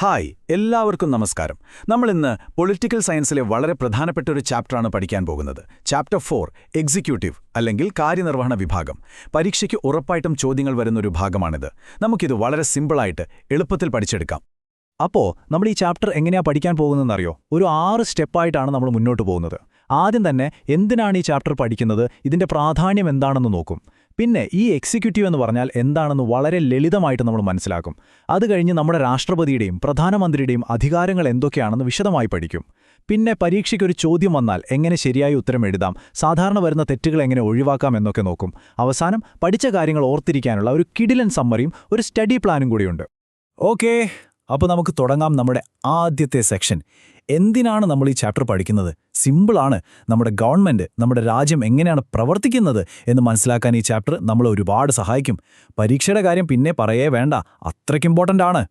Hi എല്ലാവർക്കും നമസ്കാരം. നമ്മളിന്ന് പൊളിറ്റിക്കൽ സയൻസിലെ വളരെ പ്രധാനപ്പെട്ട ഒരു ചാപ്റ്ററാണ് പഠിക്കാൻ പോകുന്നത്. ചാപ്റ്റർ 4 എക്സിക്യൂട്ടീവ് അല്ലെങ്കിൽ കാര്യനിർവഹണ വിഭാഗം. പരീക്ഷയ്ക്ക് ഉറപ്പായിട്ടും ചോദ്യങ്ങൾ വരുന്നൊരു ഭാഗമാണിത്. നമുക്കിത് വളരെ സിമ്പിളായിട്ട് എളുപ്പത്തിൽ പഠിച്ചെടുക്കാം. അപ്പോൾ നമ്മൾ ഈ ചാപ്റ്റർ എങ്ങനെയാ പഠിക്കാൻ പോകുന്നതെന്നറിയോ? ഒരു 6 സ്റ്റെപ്പായിട്ടാണ് നമ്മൾ മുന്നോട്ട് പോകുന്നത്. ആദ്യം തന്നെ എന്തിനാണ് ഈ ചാപ്റ്റർ പഠിക്കുന്നത്, ഇതിന്റെ പ്രാധാന്യം എന്താണെന്ന് നോക്കും. പിന്നെ ഈ എക്സിക്യൂട്ടീവ് എന്ന് പറഞ്ഞാൽ എന്താണെന്ന് വളരെ ലളിതമായിട്ട് നമ്മൾ മനസ്സിലാക്കും. അത് കഴിഞ്ഞ് നമ്മുടെ രാഷ്ട്രപതിയുടെയും പ്രധാനമന്ത്രിയുടെയും അധികാരങ്ങൾ എന്തൊക്കെയാണെന്ന് വിശദമായി പഠിക്കും. പിന്നെ പരീക്ഷയ്ക്കൊരു ചോദ്യം വന്നാൽ എങ്ങനെ ശരിയായി ഉത്തരം എഴുതാം, സാധാരണ വരുന്ന തെറ്റുകൾ എങ്ങനെ ഒഴിവാക്കാം എന്നൊക്കെ നോക്കും. അവസാനം പഠിച്ച കാര്യങ്ങൾ ഓർത്തിരിക്കാനുള്ള ഒരു കിടിലൻ സമ്മറിയും ഒരു സ്റ്റഡി പ്ലാനും കൂടിയുണ്ട്. ഓക്കേ, അപ്പോൾ നമുക്ക് തുടങ്ങാം നമ്മുടെ ആദ്യത്തെ സെക്ഷൻ. എന്തിനാണ് നമ്മൾ ഈ ചാപ്റ്റർ പഠിക്കുന്നത്? സിമ്പിളാണ്. നമ്മുടെ ഗവൺമെന്റ്, നമ്മുടെ രാജ്യം എങ്ങനെയാണ് പ്രവർത്തിക്കുന്നത് എന്ന് മനസ്സിലാക്കാൻ ഈ ചാപ്റ്റർ നമ്മളെ ഒരുപാട് സഹായിക്കും. പരീക്ഷയുടെ കാര്യം പിന്നെ പറയേ വേണ്ട, അത്രയ്ക്ക് ഇമ്പോർട്ടൻ്റ് ആണ്.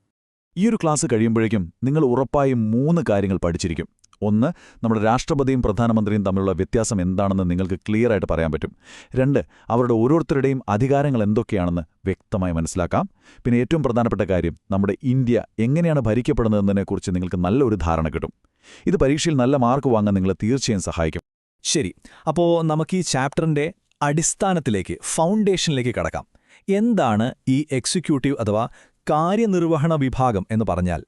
ഈ ഒരു ക്ലാസ് കഴിയുമ്പോഴേക്കും നിങ്ങൾ ഉറപ്പായും 3 കാര്യങ്ങൾ പഠിച്ചിരിക്കും. ഒന്ന്, നമ്മുടെ രാഷ്ട്രപതിയും പ്രധാനമന്ത്രിയും തമ്മിലുള്ള വ്യത്യാസം എന്താണെന്ന് നിങ്ങൾക്ക് ക്ലിയറായിട്ട് പറയാൻ പറ്റും. 2, അവരുടെ ഓരോരുത്തരുടെയും അധികാരങ്ങൾ എന്തൊക്കെയാണെന്ന് വ്യക്തമായി മനസ്സിലാക്കാം. പിന്നെ ഏറ്റവും പ്രധാനപ്പെട്ട കാര്യം, നമ്മുടെ ഇന്ത്യ എങ്ങനെയാണ് ഭരിക്കപ്പെടുന്നതെന്നതിനെക്കുറിച്ച് നിങ്ങൾക്ക് നല്ലൊരു ധാരണ കിട്ടും. ഇത് പരീക്ഷയിൽ നല്ല മാർക്ക് വാങ്ങാൻ നിങ്ങളെ തീർച്ചയായും സഹായിക്കും. ശരി, അപ്പോൾ നമുക്ക് ഈ ചാപ്റ്ററിന്റെ അടിസ്ഥാനത്തിലേക്ക്, ഫൗണ്ടേഷനിലേക്ക് കടക്കാം. എന്താണ് ഈ എക്സിക്യൂട്ടീവ് അഥവാ കാര്യനിർവഹണ വിഭാഗം എന്ന് പറഞ്ഞാൽ?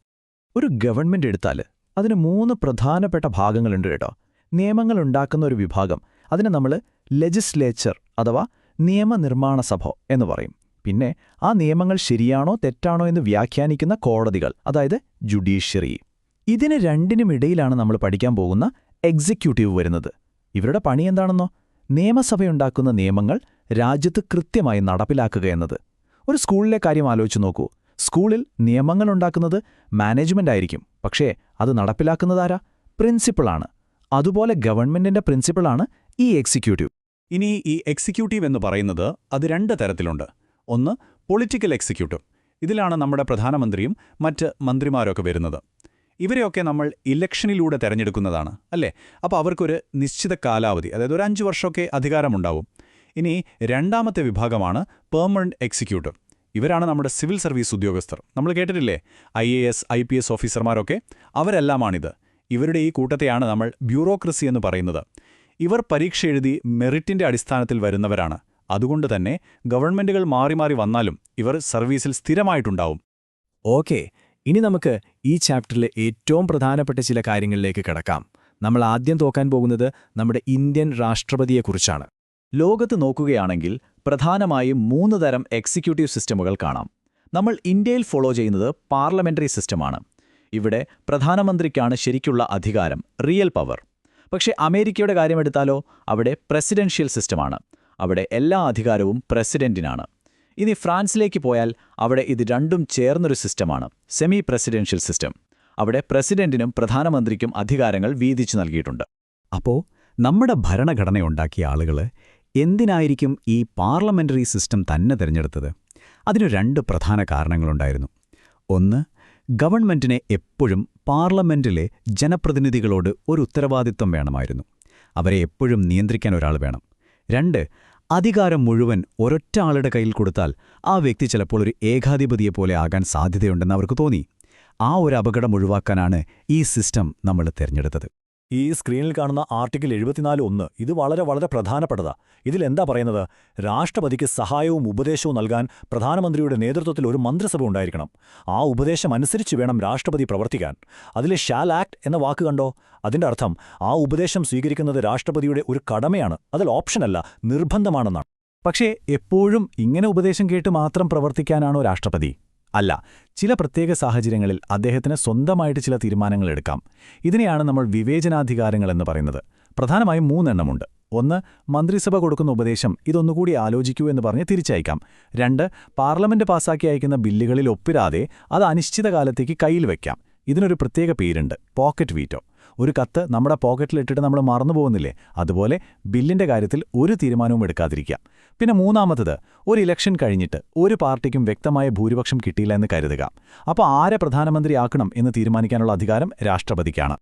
ഒരു ഗവൺമെന്റ് എടുത്താൽ അതിന് 3 പ്രധാനപ്പെട്ട ഭാഗങ്ങളുണ്ട് കേട്ടോ. നിയമങ്ങളുണ്ടാക്കുന്ന ഒരു വിഭാഗം, അതിനെ നമ്മൾ ലെജിസ്ലേച്ചർ അഥവാ നിയമനിർമ്മാണ സഭ എന്ന് പറയും. പിന്നെ ആ നിയമങ്ങൾ ശരിയാണോ തെറ്റാണോ എന്ന് വ്യാഖ്യാനിക്കുന്ന കോടതികൾ, അതായത് ജുഡീഷ്യറി. ഇതിന് രണ്ടിനും ഇടയിലാണ് നമ്മൾ പഠിക്കാൻ പോകുന്ന എക്സിക്യൂട്ടീവ് വരുന്നത്. ഇവരുടെ പണി എന്താണെന്നോ? നിയമസഭയുണ്ടാക്കുന്ന നിയമങ്ങൾ രാജ്യത്ത് കൃത്യമായി നടപ്പിലാക്കുക എന്നത്. ഒരു സ്കൂളിലെ കാര്യം ആലോചിച്ച് നോക്കൂ. സ്കൂളിൽ നിയമങ്ങളുണ്ടാക്കുന്നത് മാനേജ്മെന്റ് ആയിരിക്കും, പക്ഷേ അത് നടപ്പിലാക്കുന്നതാരാ? പ്രിൻസിപ്പളാണ്. അതുപോലെ ഗവൺമെന്റിന്റെ പ്രിൻസിപ്പളാണ് ഈ എക്സിക്യൂട്ടീവ്. ഇനി ഈ എക്സിക്യൂട്ടീവ് എന്ന് പറയുന്നത് അത് 2 തരത്തിലുണ്ട്. ഒന്ന്, പൊളിറ്റിക്കൽ എക്സിക്യൂട്ടീവ്. ഇതിലാണ് നമ്മുടെ പ്രധാനമന്ത്രിയും മറ്റ് മന്ത്രിമാരൊക്കെ വരുന്നത്. ഇവരെയൊക്കെ നമ്മൾ ഇലക്ഷനിലൂടെ തെരഞ്ഞെടുക്കുന്നതാണ്, അല്ലേ? അപ്പോൾ അവർക്കൊരു നിശ്ചിത കാലാവധി, അതായത് ഒരു 5 വർഷമൊക്കെ അധികാരമുണ്ടാവും. ഇനി രണ്ടാമത്തെ വിഭാഗമാണ് പെർമനന്റ് എക്സിക്യൂട്ടീവ്. ഇവരാണ് നമ്മുടെ സിവിൽ സർവീസ് ഉദ്യോഗസ്ഥർ. നമ്മൾ കേട്ടിട്ടില്ലേ, IAS, IPS ഓഫീസർമാരൊക്കെ? അവരെല്ലാമാണിത്. ഇവരുടെ ഈ കൂട്ടത്തെയാണ് നമ്മൾ ബ്യൂറോക്രസി എന്ന് പറയുന്നത്. ഇവർ പരീക്ഷ എഴുതി മെറിറ്റിന്റെ അടിസ്ഥാനത്തിൽ വരുന്നവരാണ്. അതുകൊണ്ട് തന്നെ ഗവൺമെന്റുകൾ മാറി മാറി വന്നാലും ഇവർ സർവീസിൽ സ്ഥിരമായിട്ടുണ്ടാവും. ഓക്കെ, ഇനി നമുക്ക് ഈ ചാപ്റ്ററിലെ ഏറ്റവും പ്രധാനപ്പെട്ട ചില കാര്യങ്ങളിലേക്ക് കിടക്കാം. നമ്മൾ ആദ്യം നോക്കാൻ പോകുന്നത് നമ്മുടെ ഇന്ത്യൻ രാഷ്ട്രപതിയെക്കുറിച്ചാണ്. ലോകത്ത് നോക്കുകയാണെങ്കിൽ പ്രധാനമായും 3 തരം എക്സിക്യൂട്ടീവ് സിസ്റ്റമുകൾ കാണാം. നമ്മൾ ഇന്ത്യയിൽ ഫോളോ ചെയ്യുന്നത് പാർലമെന്ററി സിസ്റ്റമാണ്. ഇവിടെ പ്രധാനമന്ത്രിക്കാണ് ശരിക്കുള്ള അധികാരം, റിയൽ പവർ. പക്ഷേ അമേരിക്കയുടെ കാര്യമെടുത്താലോ, അവിടെ പ്രസിഡൻഷ്യൽ സിസ്റ്റമാണ്. അവിടെ എല്ലാ അധികാരവും പ്രസിഡന്റിനാണ്. ഇനി ഫ്രാൻസിലേക്ക് പോയാൽ അവിടെ ഇത് രണ്ടും ചേർന്നൊരു സിസ്റ്റമാണ്, സെമി പ്രസിഡൻഷ്യൽ സിസ്റ്റം. അവിടെ പ്രസിഡന്റിനും പ്രധാനമന്ത്രിക്കും അധികാരങ്ങൾ വീതിച്ചു നൽകിയിട്ടുണ്ട്. അപ്പോൾ നമ്മുടെ ഭരണഘടനയുണ്ടാക്കിയ ആളുകൾ എന്തിനായിരിക്കും ഈ പാർലമെന്ററി സിസ്റ്റം തന്നെ തിരഞ്ഞെടുത്തത്? അതിന് 2 പ്രധാന കാരണങ്ങളുണ്ടായിരുന്നു. ഒന്ന്, ഗവൺമെന്റിനെ എപ്പോഴും പാർലമെന്റിലെ ജനപ്രതിനിധികളോട് ഒരു ഉത്തരവാദിത്വം വേണമായിരുന്നു. അവരെ എപ്പോഴും നിയന്ത്രിക്കാൻ ഒരാൾ വേണം. 2, അധികാരം മുഴുവൻ ഒരൊറ്റ ആളുടെ കയ്യിൽ കൊടുത്താൽ ആ വ്യക്തി ചിലപ്പോൾ ഒരു ഏകാധിപതിയെപ്പോലെ ആകാൻ സാധ്യതയുണ്ടെന്ന് അവർക്ക് തോന്നി. ആ ഒരു അപകടം ഒഴിവാക്കാനാണ് ഈ സിസ്റ്റം നമ്മൾ തിരഞ്ഞെടുത്തത്. ഈ സ്ക്രീനിൽ കാണുന്ന ആർട്ടിക്കിൾ 74(1) ഇത് വളരെ വളരെ പ്രധാനപ്പെട്ടതാ. ഇതിലെന്താ പറയുന്നത്? രാഷ്ട്രപതിക്ക് സഹായവും ഉപദേശവും നൽകാൻ പ്രധാനമന്ത്രിയുടെ നേതൃത്വത്തിൽ ഒരു മന്ത്രിസഭ ഉണ്ടായിരിക്കണം. ആ ഉപദേശം അനുസരിച്ച് വേണം രാഷ്ട്രപതി പ്രവർത്തിക്കാൻ. അതിലെ ഷാൽ ആക്ട് എന്ന വാക്ക് കണ്ടോ? അതിന്റെ അർത്ഥം ആ ഉപദേശം സ്വീകരിക്കുന്നത് രാഷ്ട്രപതിയുടെ ഒരു കടമയാണ്, അതിൽ ഓപ്ഷനല്ല, നിർബന്ധമാണെന്നാണ്. പക്ഷേ എപ്പോഴും ഇങ്ങനെ ഉപദേശം കേട്ട് മാത്രം പ്രവർത്തിക്കാനാണോ രാഷ്ട്രപതി? അല്ല, ചില പ്രത്യേക സാഹചര്യങ്ങളിൽ അദ്ദേഹത്തിന് സ്വന്തമായിട്ട് ചില തീരുമാനങ്ങൾ എടുക്കാം. ഇതിനെയാണ് നമ്മൾ വിവേചനാധികാരങ്ങൾ എന്ന് പറയുന്നത്. പ്രധാനമായും 3 എണ്ണമുണ്ട്. 1, മന്ത്രിസഭ കൊടുക്കുന്ന ഉപദേശം ഇതൊന്നുകൂടി ആലോചിക്കൂ എന്ന് പറഞ്ഞ് തിരിച്ചയക്കാം. 2, പാർലമെന്റ് പാസാക്കി അയക്കുന്ന ബില്ലുകളിൽ ഒപ്പിടാതെ അത് അനിശ്ചിതകാലത്തേക്ക് കയ്യിൽ വയ്ക്കാം. ഇതിനൊരു പ്രത്യേക പേരുണ്ട്, പോക്കറ്റ് വീറ്റോ. ഒരു കത്ത് നമ്മുടെ പോക്കറ്റിലിട്ടിട്ട് നമ്മൾ മറന്നുപോകുന്നില്ലേ? അതുപോലെ ബില്ലിന്റെ കാര്യത്തിൽ ഒരു തീരുമാനവും എടുക്കാതിരിക്കാം. പിന്നെ 3-മത്തത്, ഒരു ഇലക്ഷൻ കഴിഞ്ഞിട്ട് ഒരു പാർട്ടിക്കും വ്യക്തമായ ഭൂരിപക്ഷം കിട്ടിയില്ല എന്ന് കരുതുക. അപ്പോൾ ആരെ പ്രധാനമന്ത്രിയാക്കണം എന്ന് തീരുമാനിക്കാനുള്ള അധികാരം രാഷ്ട്രപതിക്കാണ്.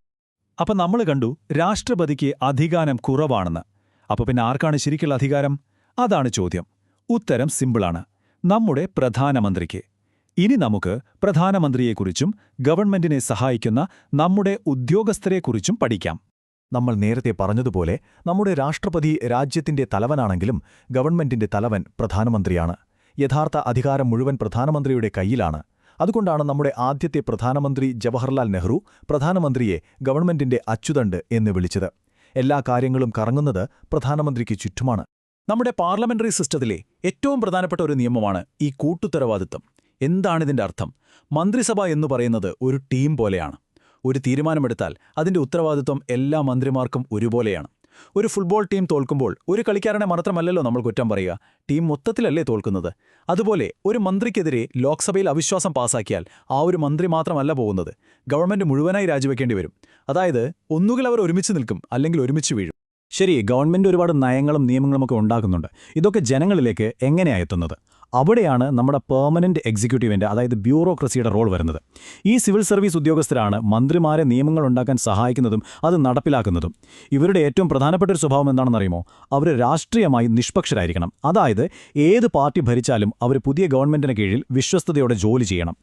അപ്പം നമ്മൾ കണ്ടു രാഷ്ട്രപതിക്ക് അധികാരം കുറവാണെന്ന്. അപ്പോൾ പിന്നെ ആർക്കാണ് ശരിക്കുള്ള അധികാരം? അതാണ് ചോദ്യം. ഉത്തരം സിമ്പിളാണ്, നമ്മുടെ പ്രധാനമന്ത്രിക്ക്. ഇനി നമുക്ക് പ്രധാനമന്ത്രിയെക്കുറിച്ചും ഗവൺമെന്റിനെ സഹായിക്കുന്ന നമ്മുടെ ഉദ്യോഗസ്ഥരെക്കുറിച്ചും പഠിക്കാം. നമ്മൾ നേരത്തെ പറഞ്ഞതുപോലെ നമ്മുടെ രാഷ്ട്രപതി രാജ്യത്തിന്റെ തലവനാണെങ്കിലും ഗവൺമെന്റിന്റെ തലവൻ പ്രധാനമന്ത്രിയാണ്. യഥാർത്ഥ അധികാരം മുഴുവൻ പ്രധാനമന്ത്രിയുടെ കയ്യിലാണ്. അതുകൊണ്ടാണ് നമ്മുടെ ആദ്യത്തെ പ്രധാനമന്ത്രി ജവഹർലാൽ നെഹ്റു പ്രധാനമന്ത്രിയെ ഗവൺമെന്റിന്റെ അച്ചുതണ്ട് എന്ന് വിളിച്ചത്. എല്ലാ കാര്യങ്ങളും കറങ്ങുന്നത് പ്രധാനമന്ത്രിക്ക് ചുറ്റുമാണ്. നമ്മുടെ പാർലമെന്ററി സിസ്റ്റത്തിലെ ഏറ്റവും പ്രധാനപ്പെട്ട ഒരു നിയമമാണ് ഈ കൂട്ടുത്തരവാദിത്തം. എന്താണിതിന്റെ അർത്ഥം? മന്ത്രിസഭ എന്നു പറയുന്നത് ഒരു ടീം പോലെയാണ്. ഒരു തീരുമാനമെടുത്താൽ അതിന്റെ ഉത്തരവാദിത്വം എല്ലാ മന്ത്രിമാർക്കും ഒരുപോലെയാണ്. ഒരു ഫുട്ബോൾ ടീം തോൽക്കുമ്പോൾ ഒരു കളിക്കാരനെ മാത്രമല്ലല്ലോ നമ്മൾ കുറ്റം പറയുക, ടീം മൊത്തത്തിലല്ലേ തോൽക്കുന്നത്. അതുപോലെ ഒരു മന്ത്രിക്കെതിരെ ലോക്സഭയിൽ അവിശ്വാസം പാസാക്കിയാൽ ആ ഒരു മന്ത്രി മാത്രമല്ല പോകുന്നത്, ഗവൺമെന്റ് മുഴുവനായി രാജിവെക്കേണ്ടി വരും. അതായത് ഒന്നുകിൽ അവർ ഒരുമിച്ച് നിൽക്കും, അല്ലെങ്കിൽ ഒരുമിച്ച് വീഴും. ശരി, ഗവൺമെന്റ് ഒരുപാട് നയങ്ങളും നിയമങ്ങളുമൊക്കെ ഉണ്ടാക്കുന്നുണ്ട്. ഇതൊക്കെ ജനങ്ങളിലേക്ക് എങ്ങനെയാണ് എത്തുന്നത്? അവിടെയാണ് നമ്മുടെ പെർമനന്റ് എക്സിക്യൂട്ടീവിന്റെ, അതായത് ബ്യൂറോക്രസിയുടെ റോൾ വരുന്നത്. ഈ സിവിൽ സർവീസ് ഉദ്യോഗസ്ഥരാണ് മന്ത്രിമാരെ നിയമങ്ങൾ ഉണ്ടാക്കാൻ സഹായിക്കുന്നതും അത് നടപ്പിലാക്കുന്നതും. ഇവരുടെ ഏറ്റവും പ്രധാനപ്പെട്ട ഒരു സ്വഭാവം എന്താണെന്നറിയുമോ? അവർ രാഷ്ട്രീയമായി നിഷ്പക്ഷരായിരിക്കണം. അതായത് ഏത് പാർട്ടി ഭരിച്ചാലും അവർ പുതിയ ഗവൺമെന്റിന് കീഴിൽ വിശ്വസ്തയോടെ ജോലി ചെയ്യണം.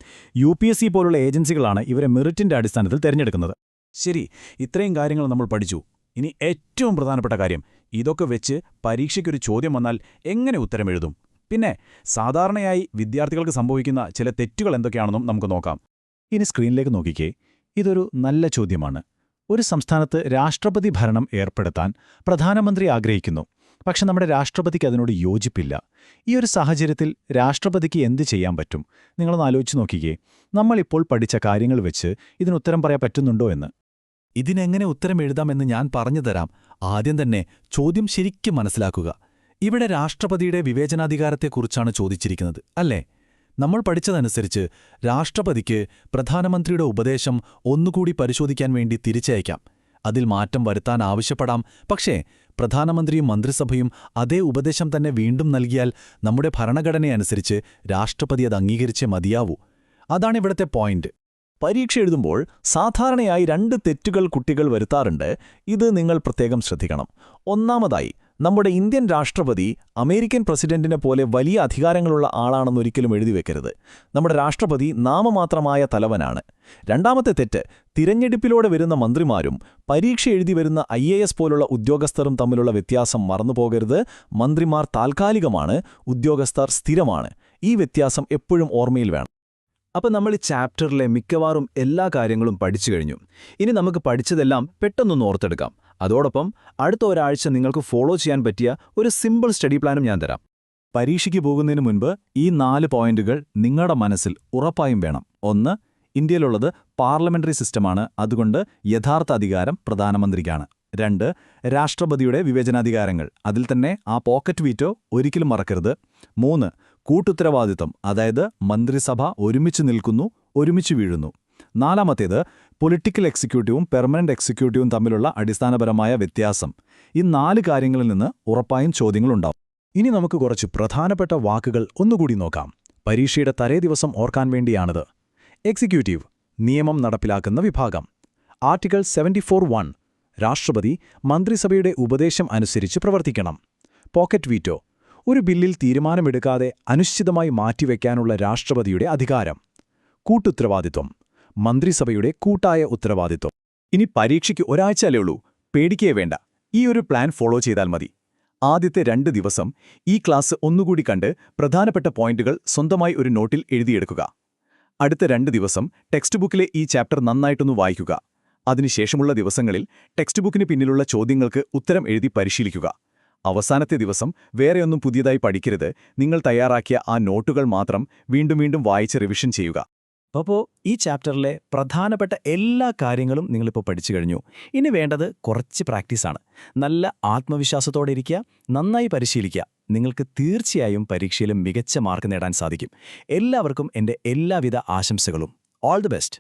UPSC പോലുള്ള ഏജൻസികളാണ് ഇവരെ മെറിറ്റിന്റെ അടിസ്ഥാനത്തിൽ തിരഞ്ഞെടുക്കുന്നത്. ശരി, ഇത്രയും കാര്യങ്ങൾ നമ്മൾ പഠിച്ചു. ഇനി ഏറ്റവും പ്രധാനപ്പെട്ട കാര്യം, ഇതൊക്കെ വെച്ച് പരീക്ഷയ്ക്കൊരു ചോദ്യം വന്നാൽ എങ്ങനെ ഉത്തരമെഴുതും? പിന്നെ സാധാരണയായി വിദ്യാർത്ഥികൾക്ക് സംഭവിക്കുന്ന ചില തെറ്റുകൾ എന്തൊക്കെയാണെന്നും നമുക്ക് നോക്കാം. ഇനി സ്ക്രീനിലേക്ക് നോക്കിക്കേ. ഇതൊരു നല്ല ചോദ്യമാണ്. ഒരു സംസ്ഥാനത്ത് രാഷ്ട്രപതി ഭരണം ഏർപ്പെടുത്താൻ പ്രധാനമന്ത്രി ആഗ്രഹിക്കുന്നു. പക്ഷെ നമ്മുടെ രാഷ്ട്രപതിക്ക് അതിനോട് യോജിപ്പില്ല. ഈ ഒരു സാഹചര്യത്തിൽ രാഷ്ട്രപതിക്ക് എന്ത് ചെയ്യാൻ പറ്റും? നിങ്ങളൊന്ന് ആലോചിച്ച് നോക്കിക്കേ. നമ്മളിപ്പോൾ പഠിച്ച കാര്യങ്ങൾ വെച്ച് ഇതിനുത്തരം പറയാൻ പറ്റുന്നുണ്ടോ എന്ന്. ഇതിനെങ്ങനെ ഉത്തരം എഴുതാമെന്ന് ഞാൻ പറഞ്ഞുതരാം. ആദ്യം തന്നെ ചോദ്യം ശരിക്കും മനസ്സിലാക്കുക. ഇവിടെ രാഷ്ട്രപതിയുടെ വിവേചനാധികാരത്തെക്കുറിച്ചാണ് ചോദിച്ചിരിക്കുന്നത്, അല്ലേ? നമ്മൾ പഠിച്ചതനുസരിച്ച് രാഷ്ട്രപതിക്ക് പ്രധാനമന്ത്രിയുടെ ഉപദേശം ഒന്നുകൂടി പരിശോധിക്കാൻ വേണ്ടി തിരിച്ചയക്കാം. അതിൽ മാറ്റം വരുത്താൻ ആവശ്യപ്പെടാം. പക്ഷേ പ്രധാനമന്ത്രിയും മന്ത്രിസഭയും അതേ ഉപദേശം തന്നെ വീണ്ടും നൽകിയാൽ നമ്മുടെ ഭരണഘടനയനുസരിച്ച് രാഷ്ട്രപതി അത് അംഗീകരിച്ചേ മതിയാവൂ. അതാണിവിടുത്തെ പോയിന്റ്. പരീക്ഷ എഴുതുമ്പോൾ സാധാരണയായി 2 തെറ്റുകൾ കുട്ടികൾ വരുത്താറുണ്ട്. ഇത് നിങ്ങൾ പ്രത്യേകം ശ്രദ്ധിക്കണം. ഒന്നാമതായി, നമ്മുടെ ഇന്ത്യൻ രാഷ്ട്രപതി അമേരിക്കൻ പ്രസിഡന്റിനെ പോലെ വലിയ അധികാരങ്ങളുള്ള ആളാണെന്നൊരിക്കലും എഴുതിവെക്കരുത്. നമ്മുടെ രാഷ്ട്രപതി നാമമാത്രമായ തലവനാണ്. രണ്ടാമത്തെ തെറ്റ്, തിരഞ്ഞെടുപ്പിലൂടെ വരുന്ന മന്ത്രിമാരും പരീക്ഷ എഴുതി വരുന്ന IAS പോലുള്ള ഉദ്യോഗസ്ഥരും തമ്മിലുള്ള വ്യത്യാസം മറന്നുപോകരുത്. മന്ത്രിമാർ താൽക്കാലികമാണ്, ഉദ്യോഗസ്ഥർ സ്ഥിരമാണ്. ഈ വ്യത്യാസം എപ്പോഴും ഓർമ്മയിൽ വേണം. അപ്പം നമ്മൾ ഈ ചാപ്റ്ററിലെ മിക്കവാറും എല്ലാ കാര്യങ്ങളും പഠിച്ചു കഴിഞ്ഞു. ഇനി നമുക്ക് പഠിച്ചതെല്ലാം പെട്ടെന്നൊന്ന് ഓർത്തെടുക്കാം. അതോടൊപ്പം അടുത്ത ഒരാഴ്ച നിങ്ങൾക്ക് ഫോളോ ചെയ്യാൻ പറ്റിയ ഒരു സിമ്പിൾ സ്റ്റഡി പ്ലാനും ഞാൻ തരാം. പരീക്ഷയ്ക്ക് പോകുന്നതിന് മുൻപ് ഈ 4 പോയിന്റുകൾ നിങ്ങളുടെ മനസ്സിൽ ഉറപ്പായും വേണം. 1, ഇന്ത്യയിലുള്ളത് പാർലമെന്ററി സിസ്റ്റമാണ്, അതുകൊണ്ട് യഥാർത്ഥ അധികാരം പ്രധാനമന്ത്രിക്കാണ്. 2, രാഷ്ട്രപതിയുടെ വിവേചനാധികാരങ്ങൾ, അതിൽ തന്നെ ആ പോക്കറ്റ് വീറ്റോ ഒരിക്കലും മറക്കരുത്. 3, കൂട്ടുത്തരവാദിത്തം, അതായത് മന്ത്രിസഭ ഒരുമിച്ച് നിൽക്കുന്നു, ഒരുമിച്ച് വീഴുന്നു. 4ാമത്തേത്, പൊളിറ്റിക്കൽ എക്സിക്യൂട്ടീവും പെർമനന്റ് എക്സിക്യൂട്ടീവും തമ്മിലുള്ള അടിസ്ഥാനപരമായ വ്യത്യാസം. ഈ 4 കാര്യങ്ങളിൽ നിന്ന് ഉറപ്പായും ചോദ്യങ്ങളുണ്ടാവും. ഇനി നമുക്ക് കുറച്ച് പ്രധാനപ്പെട്ട വാക്കുകൾ ഒന്നുകൂടി നോക്കാം. പരീക്ഷയുടെ തലേ ദിവസം ഓർക്കാൻ വേണ്ടിയാണിത്. എക്സിക്യൂട്ടീവ്, നിയമം നടപ്പിലാക്കുന്ന വിഭാഗം. ആർട്ടിക്കിൾ 74(1) രാഷ്ട്രപതി മന്ത്രിസഭയുടെ ഉപദേശം അനുസരിച്ച് പ്രവർത്തിക്കണം. പോക്കറ്റ് വീറ്റോ, ഒരു ബില്ലിൽ തീരുമാനമെടുക്കാതെ അനിശ്ചിതമായി മാറ്റിവെക്കാനുള്ള രാഷ്ട്രപതിയുടെ അധികാരം. കൂട്ടുത്തരവാദിത്വം, മന്ത്രിസഭയുടെ കൂട്ടായ ഉത്തരവാദിത്വം. ഇനി പരീക്ഷയ്ക്ക് ഒരാഴ്ചയല്ലേ ഉള്ളൂ, പേടിക്കേ വേണ്ട. ഈ ഒരു പ്ലാൻ ഫോളോ ചെയ്താൽ മതി. ആദ്യത്തെ 2 ദിവസം ഈ ക്ലാസ് ഒന്നുകൂടി കണ്ട് പ്രധാനപ്പെട്ട പോയിന്റുകൾ സ്വന്തമായി ഒരു നോട്ടിൽ എഴുതിയെടുക്കുക. അടുത്ത 2 ദിവസം ടെക്സ്റ്റ് ബുക്കിലെ ഈ ചാപ്റ്റർ നന്നായിട്ടൊന്ന് വായിക്കുക. അതിനുശേഷമുള്ള ദിവസങ്ങളിൽ ടെക്സ്റ്റ് ബുക്കിന് പിന്നിലുള്ള ചോദ്യങ്ങൾക്ക് ഉത്തരം എഴുതി പരിശീലിക്കുക. അവസാനത്തെ ദിവസം വേറെയൊന്നും പുതിയതായി പഠിക്കരുത്. നിങ്ങൾ തയ്യാറാക്കിയ ആ നോട്ടുകൾ മാത്രം വീണ്ടും വീണ്ടും വായിച്ച് റിവിഷൻ ചെയ്യുക. അപ്പോൾ ഈ ചാപ്റ്ററിലെ പ്രധാനപ്പെട്ട എല്ലാ കാര്യങ്ങളും നിങ്ങളിപ്പോൾ പഠിച്ചു കഴിഞ്ഞു. ഇനി വേണ്ടത് കുറച്ച് പ്രാക്ടീസാണ്. നല്ല ആത്മവിശ്വാസത്തോടെ ഇരിക്കുക, നന്നായി പരിശീലിക്കുക. നിങ്ങൾക്ക് തീർച്ചയായും പരീക്ഷയിലും മികച്ച മാർക്ക് നേടാൻ സാധിക്കും. എല്ലാവർക്കും എൻ്റെ എല്ലാവിധ ആശംസകളും. All the best.